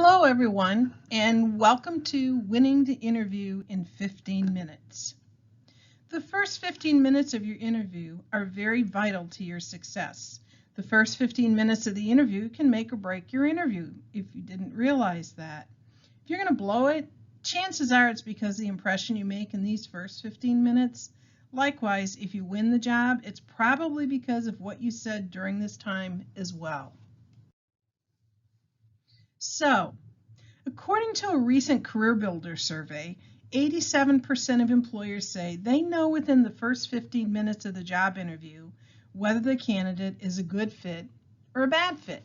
Hello, everyone, and welcome to Winning the Interview in 15 Minutes. The first 15 minutes of your interview are very vital to your success. The first 15 minutes of the interview can make or break your interview if you didn't realize that. If you're going to blow it, chances are it's because of the impression you make in these first 15 minutes. Likewise, if you win the job, it's probably because of what you said during this time as well. So, according to a recent CareerBuilder survey, 87% of employers say they know within the first 15 minutes of the job interview whether the candidate is a good fit or a bad fit.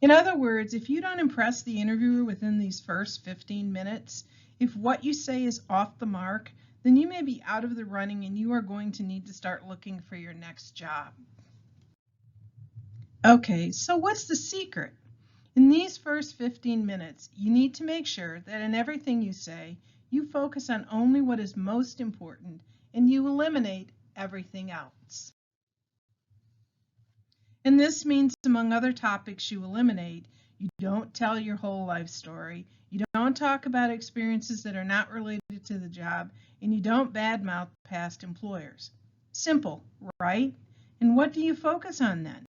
In other words, if you don't impress the interviewer within these first 15 minutes, if what you say is off the mark, then you may be out of the running and you are going to need to start looking for your next job. Okay, so what's the secret? In these first 15 minutes, you need to make sure that in everything you say, you focus on only what is most important and you eliminate everything else. And this means, among other topics you eliminate, you don't tell your whole life story, you don't talk about experiences that are not related to the job, and you don't badmouth past employers. Simple, right? And what do you focus on then?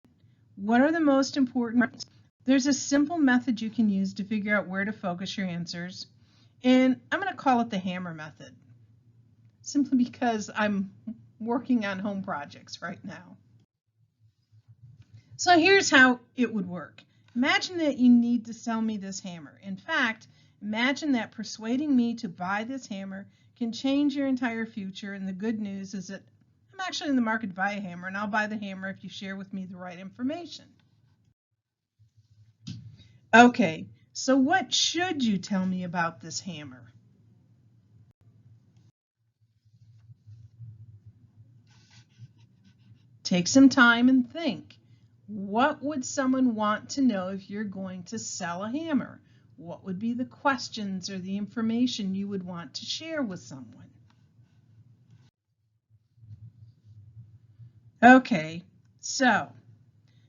What are the most important? There's a simple method you can use to figure out where to focus your answers, and I'm going to call it the hammer method, simply because I'm working on home projects right now. So here's how it would work. Imagine that you need to sell me this hammer. In fact, imagine that persuading me to buy this hammer can change your entire future, and the good news is that I'm actually in the market to buy a hammer, and I'll buy the hammer if you share with me the right information. Okay, so what should you tell me about this hammer? Take some time and think. What would someone want to know if you're going to sell a hammer? What would be the questions or the information you would want to share with someone? Okay, so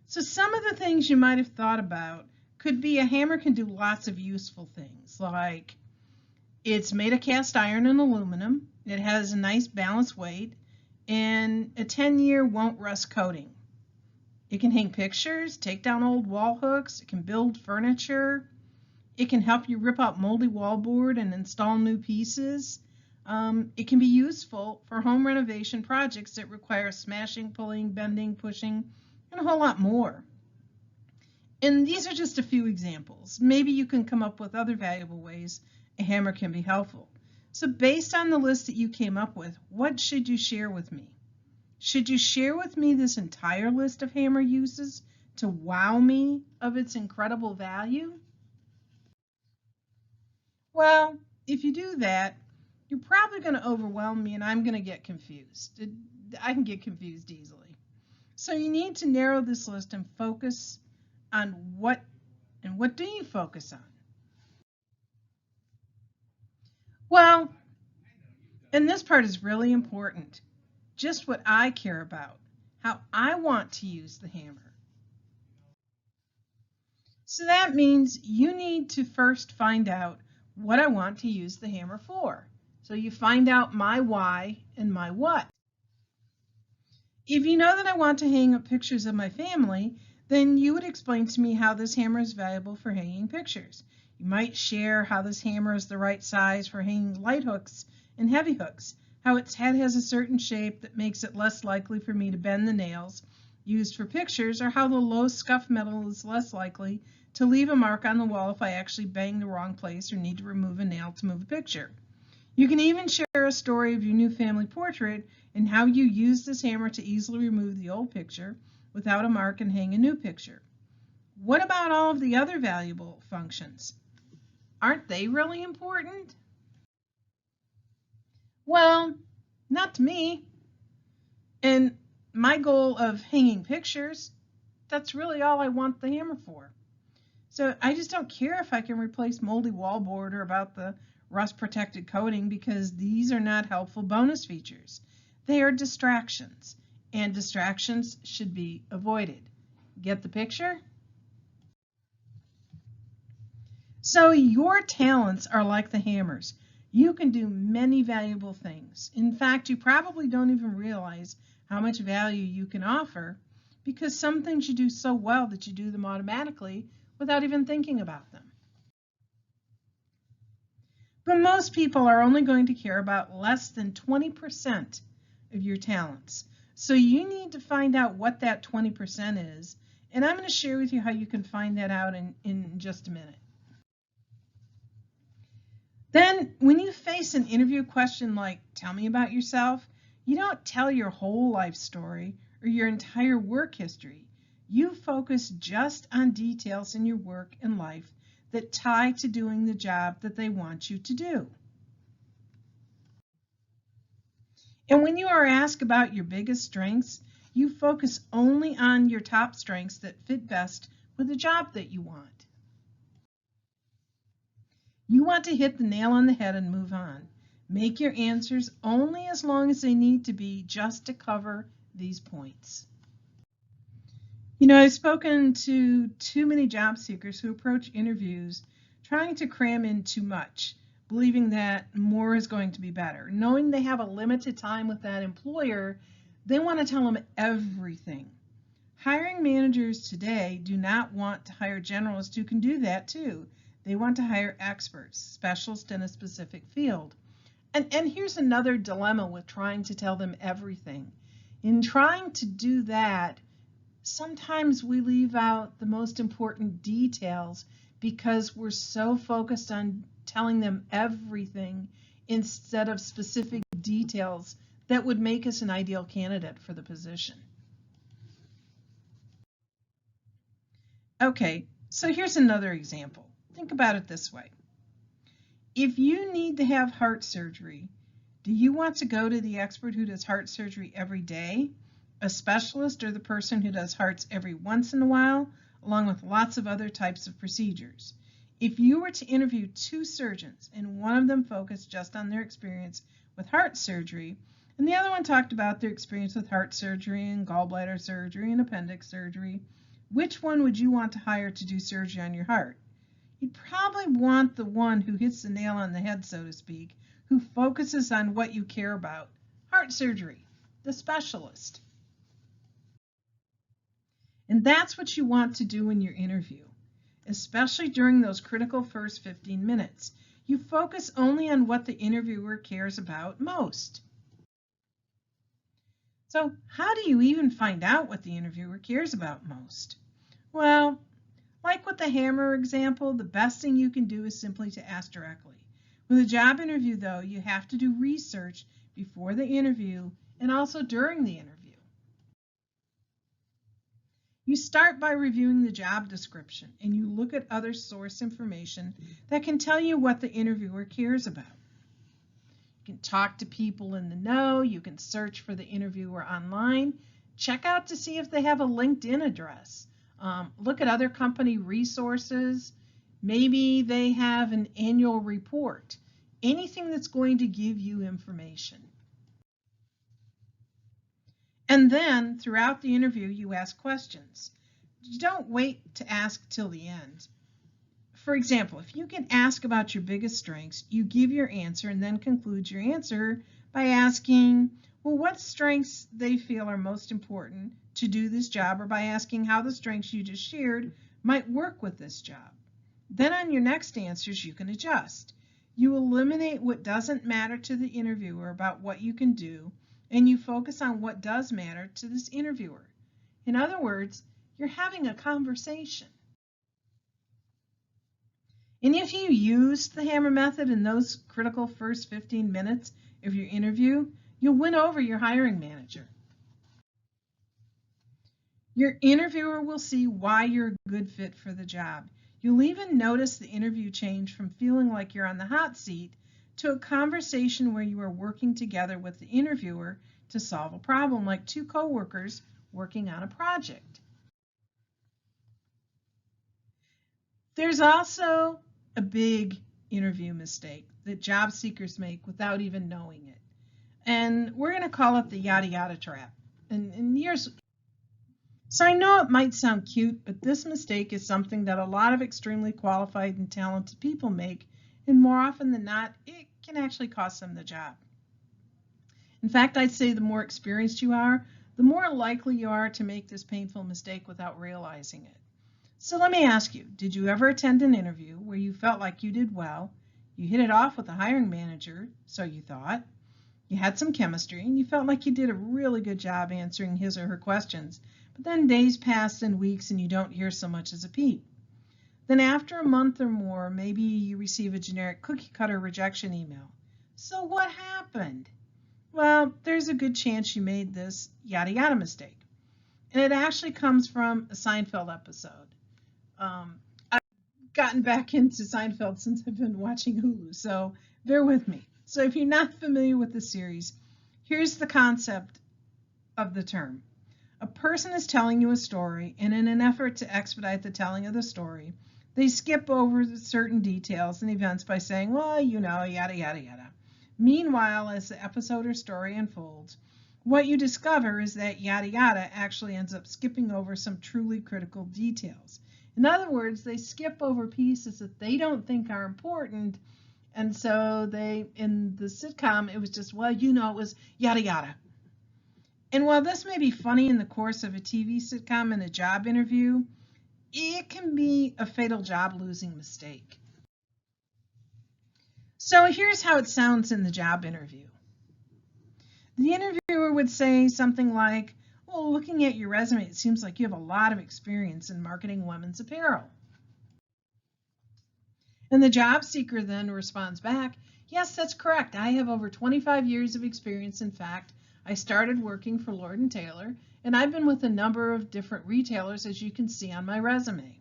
some of the things you might have thought about could be a hammer can do lots of useful things, like it's made of cast iron and aluminum, it has a nice balanced weight, and a 10-year won't rust coating. It can hang pictures, take down old wall hooks, it can build furniture, it can help you rip out moldy wallboard and install new pieces. It can be useful for home renovation projects that require smashing, pulling, bending, pushing, and a whole lot more. And these are just a few examples. Maybe you can come up with other valuable ways a hammer can be helpful. So based on the list that you came up with, what should you share with me? Should you share with me this entire list of hammer uses to wow me of its incredible value? Well, if you do that, you're probably going to overwhelm me and I'm going to get confused. I can get confused easily. So you need to narrow this list and focus on what do you focus on? Well, and this part is really important. Just what I care about, how I want to use the hammer. So that means you need to first find out what I want to use the hammer for. So you find out my why and my what. If you know that I want to hang up pictures of my family, then you would explain to me how this hammer is valuable for hanging pictures. You might share how this hammer is the right size for hanging light hooks and heavy hooks, how its head has a certain shape that makes it less likely for me to bend the nails used for pictures, or how the low scuff metal is less likely to leave a mark on the wall if I actually bang the wrong place or need to remove a nail to move a picture. You can even share a story of your new family portrait and how you use this hammer to easily remove the old picture without a mark and hang a new picture. What about all of the other valuable functions? Aren't they really important? Well, not to me. And my goal of hanging pictures, that's really all I want the hammer for. So I just don't care if I can replace moldy wallboard or about the rust protected coating, because these are not helpful bonus features. They are distractions, and distractions should be avoided. Get the picture? So your talents are like the hammers. You can do many valuable things. In fact, you probably don't even realize how much value you can offer because some things you do so well that you do them automatically without even thinking about them. But most people are only going to care about less than 20% of your talents. So you need to find out what that 20% is. And I'm going to share with you how you can find that out in just a minute. Then when you face an interview question like, tell me about yourself, you don't tell your whole life story or your entire work history. You focus just on details in your work and life that tie to doing the job that they want you to do. And when you are asked about your biggest strengths, you focus only on your top strengths that fit best with the job that you want. You want to hit the nail on the head and move on. Make your answers only as long as they need to be just to cover these points. You know, I've spoken to too many job seekers who approach interviews trying to cram in too much, believing that more is going to be better. Knowing they have a limited time with that employer, they want to tell them everything. Hiring managers today do not want to hire generalists who can do that too. They want to hire experts, specialists in a specific field. And here's another dilemma with trying to tell them everything. In trying to do that, sometimes we leave out the most important details because we're so focused on telling them everything instead of specific details that would make us an ideal candidate for the position. Okay, so here's another example. Think about it this way. If you need to have heart surgery, do you want to go to the expert who does heart surgery every day, a specialist, or the person who does hearts every once in a while, along with lots of other types of procedures? If you were to interview two surgeons and one of them focused just on their experience with heart surgery, and the other one talked about their experience with heart surgery and gallbladder surgery and appendix surgery, which one would you want to hire to do surgery on your heart? You'd probably want the one who hits the nail on the head, so to speak, who focuses on what you care about, heart surgery, the specialist. And that's what you want to do in your interview, especially during those critical first 15 minutes. You focus only on what the interviewer cares about most. So how do you even find out what the interviewer cares about most? Well, like with the hammer example, the best thing you can do is simply to ask directly. With a job interview, though, you have to do research before the interview and also during the interview. You start by reviewing the job description and you look at other source information that can tell you what the interviewer cares about. You can talk to people in the know, you can search for the interviewer online, check out to see if they have a LinkedIn address. Look at other company resources. Maybe they have an annual report. Anything that's going to give you information. And then throughout the interview, you ask questions. You don't wait to ask till the end. For example, if you can ask about your biggest strengths, you give your answer and then conclude your answer by asking, well, what strengths they feel are most important to do this job, or by asking how the strengths you just shared might work with this job. Then on your next answers, you can adjust. You eliminate what doesn't matter to the interviewer about what you can do, and you focus on what does matter to this interviewer. In other words, you're having a conversation. And if you use the hammer method in those critical first 15 minutes of your interview, you'll win over your hiring manager. Your interviewer will see why you're a good fit for the job. You'll even notice the interview change from feeling like you're on the hot seat to a conversation where you are working together with the interviewer to solve a problem, like two coworkers working on a project. There's also a big interview mistake that job seekers make without even knowing it. And we're going to call it the yada yada trap. And So I know it might sound cute, but this mistake is something that a lot of extremely qualified and talented people make, and more often than not, it can actually cost them the job. In fact, I'd say the more experienced you are, the more likely you are to make this painful mistake without realizing it. So let me ask you, did you ever attend an interview where you felt like you did well, you hit it off with the hiring manager, so you thought, you had some chemistry, and you felt like you did a really good job answering his or her questions, but then days passed and weeks and you don't hear so much as a peep? Then after a month or more, maybe you receive a generic cookie cutter rejection email. So what happened? Well, there's a good chance you made this yada yada mistake. And it actually comes from a Seinfeld episode. I've gotten back into Seinfeld since I've been watching Hulu, so bear with me. So if you're not familiar with the series, here's the concept of the term. A person is telling you a story, and in an effort to expedite the telling of the story, they skip over certain details and events by saying, well, you know, yada, yada, yada. Meanwhile, as the episode or story unfolds, what you discover is that yada, yada actually ends up skipping over some truly critical details. In other words, they skip over pieces that they don't think are important, and so in the sitcom, it was just, well, you know, it was yada, yada. And while this may be funny in the course of a TV sitcom and a job interview, it can be a fatal job losing mistake. So here's how it sounds in the job interview. The interviewer would say something like, well, looking at your resume, it seems like you have a lot of experience in marketing women's apparel. And the job seeker then responds back, yes, that's correct. I have over 25 years of experience. In fact, I started working for Lord & Taylor, and I've been with a number of different retailers, as you can see on my resume.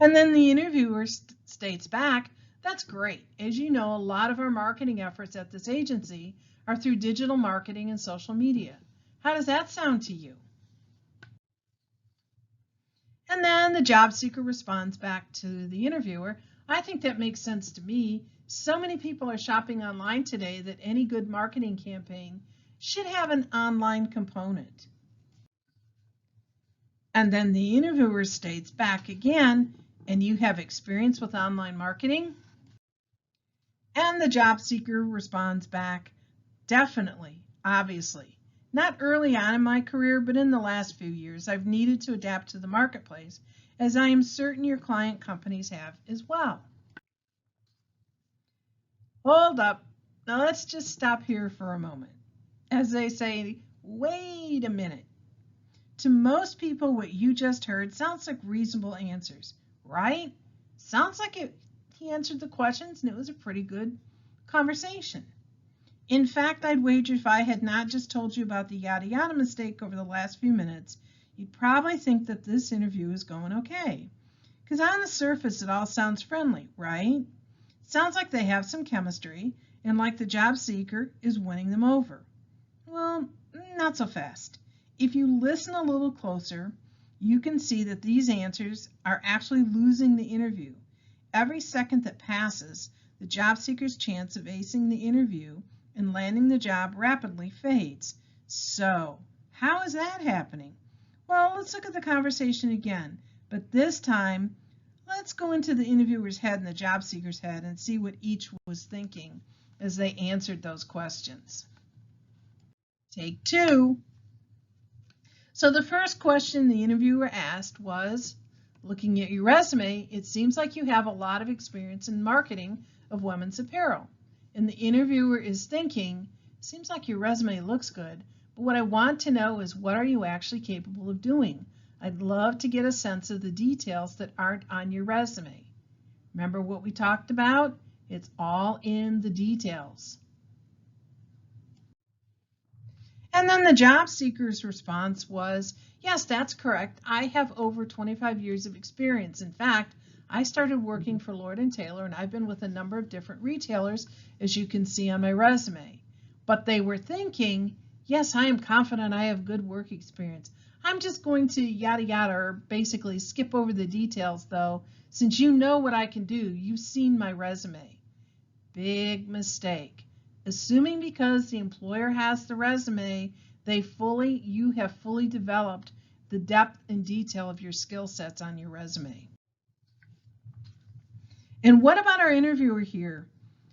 And then the interviewer states back, that's great. As you know, a lot of our marketing efforts at this agency are through digital marketing and social media. How does that sound to you? And then the job seeker responds back to the interviewer, I think that makes sense to me. So many people are shopping online today that any good marketing campaign should have an online component. And then the interviewer states back again, and you have experience with online marketing? And the job seeker responds back, definitely, obviously. Not early on in my career, but in the last few years, I've needed to adapt to the marketplace, as I am certain your client companies have as well. Hold up. Now let's just stop here for a moment. As they say, wait a minute. To most people, what you just heard sounds like reasonable answers, right? Sounds like he answered the questions and it was a pretty good conversation. In fact, I'd wager if I had not just told you about the yada yada mistake over the last few minutes, you'd probably think that this interview is going okay. Because on the surface, it all sounds friendly, right? Sounds like they have some chemistry and like the job seeker is winning them over. Well, not so fast. If you listen a little closer, you can see that these answers are actually losing the interview. Every second that passes, the job seeker's chance of acing the interview and landing the job rapidly fades. So, how is that happening? Well, let's look at the conversation again, but this time, let's go into the interviewer's head and the job seeker's head and see what each was thinking as they answered those questions. Take two. So the first question the interviewer asked was, looking at your resume, it seems like you have a lot of experience in marketing of women's apparel. And the interviewer is thinking, seems like your resume looks good, but what I want to know is what are you actually capable of doing? I'd love to get a sense of the details that aren't on your resume. Remember what we talked about? It's all in the details. And then the job seeker's response was, yes, that's correct. I have over 25 years of experience. In fact, I started working for Lord & Taylor, and I've been with a number of different retailers, as you can see on my resume. But they were thinking, yes, I am confident I have good work experience. I'm just going to yada yada, or basically skip over the details, though, since you know what I can do. You've seen my resume. Big mistake. Assuming because the employer has the resume you have fully developed the depth and detail of your skill sets on your resume. And what about our interviewer here?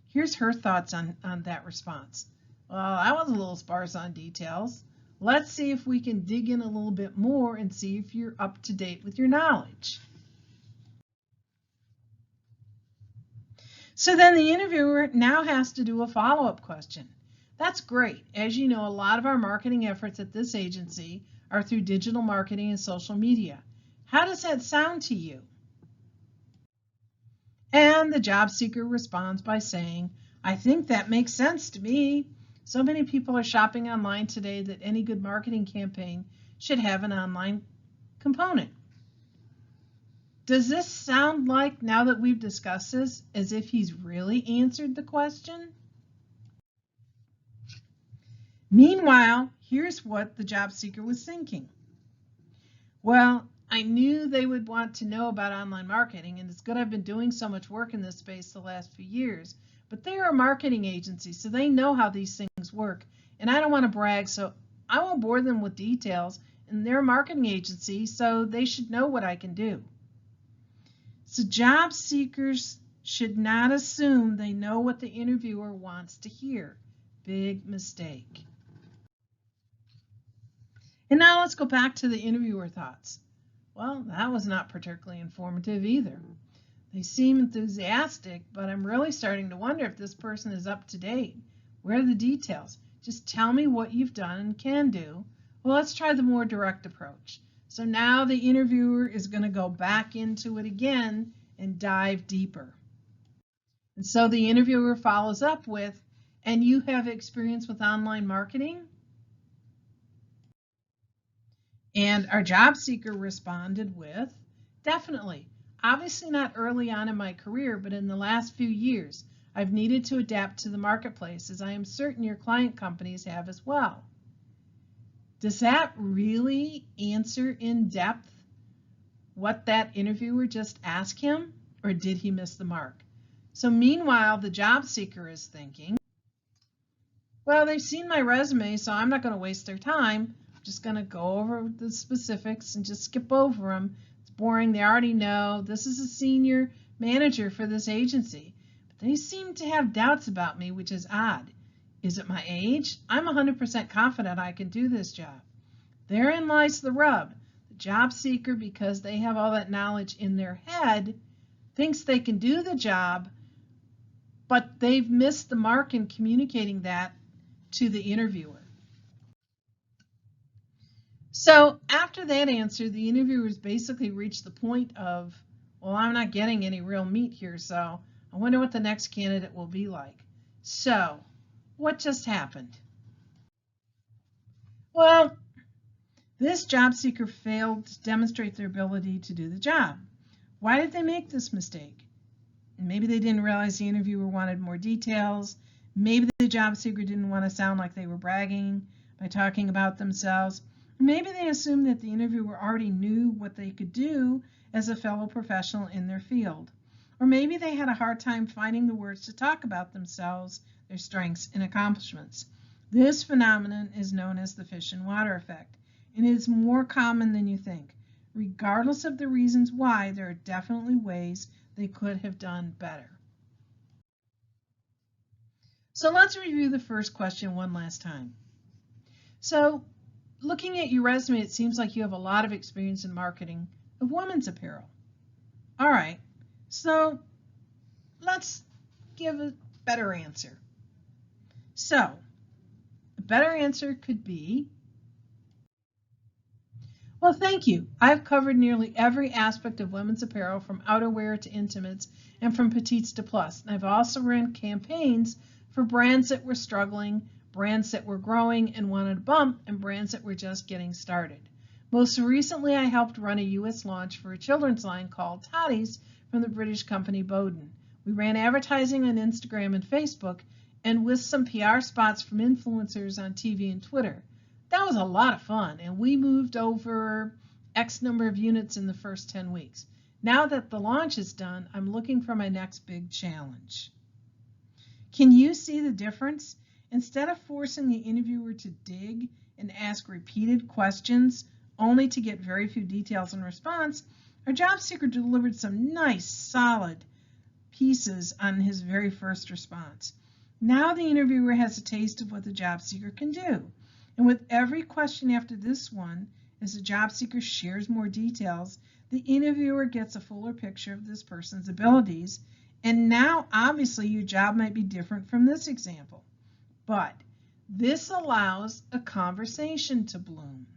Here's her thoughts on that response. Well, I was a little sparse on details. Let's see if we can dig in a little bit more and see if you're up to date with your knowledge. So then the interviewer now has to do a follow-up question. That's great. As you know, a lot of our marketing efforts at this agency are through digital marketing and social media. How does that sound to you? And the job seeker responds by saying, I think that makes sense to me. So many people are shopping online today that any good marketing campaign should have an online component. Does this sound like, now that we've discussed this, as if he's really answered the question? Meanwhile, here's what the job seeker was thinking. Well, I knew they would want to know about online marketing, and it's good I've been doing so much work in this space the last few years, but they are a marketing agency, so they know how these things work, and I don't want to brag, so I won't bore them with details, and they're a marketing agency, so they should know what I can do. So job seekers should not assume they know what the interviewer wants to hear. Big mistake. And now let's go back to the interviewer thoughts. Well, that was not particularly informative either. They seem enthusiastic, but I'm really starting to wonder if this person is up to date. Where are the details? Just tell me what you've done and can do. Well, let's try the more direct approach. So now the interviewer is going to go back into it again and dive deeper. And so the interviewer follows up with, and you have experience with online marketing? And our job seeker responded with, definitely. Obviously not early on in my career, but in the last few years, I've needed to adapt to the marketplace, as I am certain your client companies have as well. Does that really answer in depth what that interviewer just asked him, or did he miss the mark? So meanwhile, the job seeker is thinking, well, they've seen my resume, so I'm not going to waste their time. I'm just going to go over the specifics and just skip over them. It's boring. They already know. This is a senior manager for this agency. But they seem to have doubts about me, which is odd. Is it my age? I'm 100% confident I can do this job. Therein lies the rub. The job seeker, because they have all that knowledge in their head, thinks they can do the job, but they've missed the mark in communicating that to the interviewer. So after that answer, the interviewers basically reached the point of, well, I'm not getting any real meat here, so I wonder what the next candidate will be like. So what just happened? Well, this job seeker failed to demonstrate their ability to do the job. Why did they make this mistake? Maybe they didn't realize the interviewer wanted more details. Maybe the job seeker didn't want to sound like they were bragging by talking about themselves. Maybe they assumed that the interviewer already knew what they could do as a fellow professional in their field. Or maybe they had a hard time finding the words to talk about themselves, their strengths and accomplishments. This phenomenon is known as the fish and water effect, and it is more common than you think. Regardless of the reasons why, there are definitely ways they could have done better. So let's review the first question one last time. So looking at your resume, it seems like you have a lot of experience in marketing of women's apparel. All right, so let's give a better answer. So a better answer could be, well, thank you. I've covered nearly every aspect of women's apparel, from outerwear to intimates and from petites to plus. And I've also run campaigns for brands that were struggling, brands that were growing and wanted a bump, and brands that were just getting started. Most recently, I helped run a U.S. launch for a children's line called Toddy's from the British company Bowden. We ran advertising on Instagram and Facebook, and with some PR spots from influencers on TV and Twitter. That was a lot of fun, and we moved over X number of units in the first 10 weeks. Now that the launch is done, I'm looking for my next big challenge. Can you see the difference? Instead of forcing the interviewer to dig and ask repeated questions only to get very few details in response, our job seeker delivered some nice, solid pieces on his very first response. Now the interviewer has a taste of what the job seeker can do. And with every question after this one, as the job seeker shares more details, the interviewer gets a fuller picture of this person's abilities. And now, obviously, your job might be different from this example. But this allows a conversation to bloom.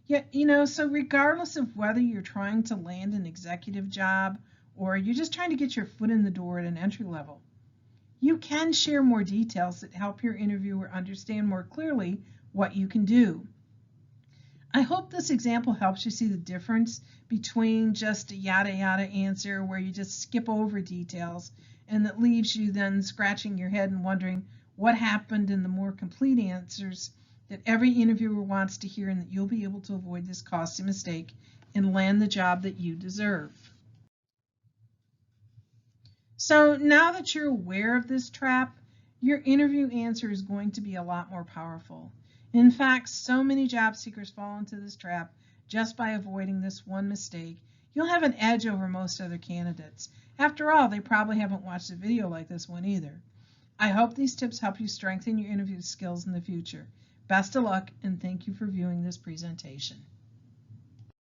Yeah, so regardless of whether you're trying to land an executive job or you're just trying to get your foot in the door at an entry level, you can share more details that help your interviewer understand more clearly what you can do. I hope this example helps you see the difference between just a yada yada answer where you just skip over details and that leaves you then scratching your head and wondering what happened in the more complete answers that every interviewer wants to hear, and that you'll be able to avoid this costly mistake and land the job that you deserve. So now that you're aware of this trap, your interview answer is going to be a lot more powerful. In fact, so many job seekers fall into this trap just by avoiding this one mistake. You'll have an edge over most other candidates. After all, they probably haven't watched a video like this one either. I hope these tips help you strengthen your interview skills in the future. Best of luck, and thank you for viewing this presentation.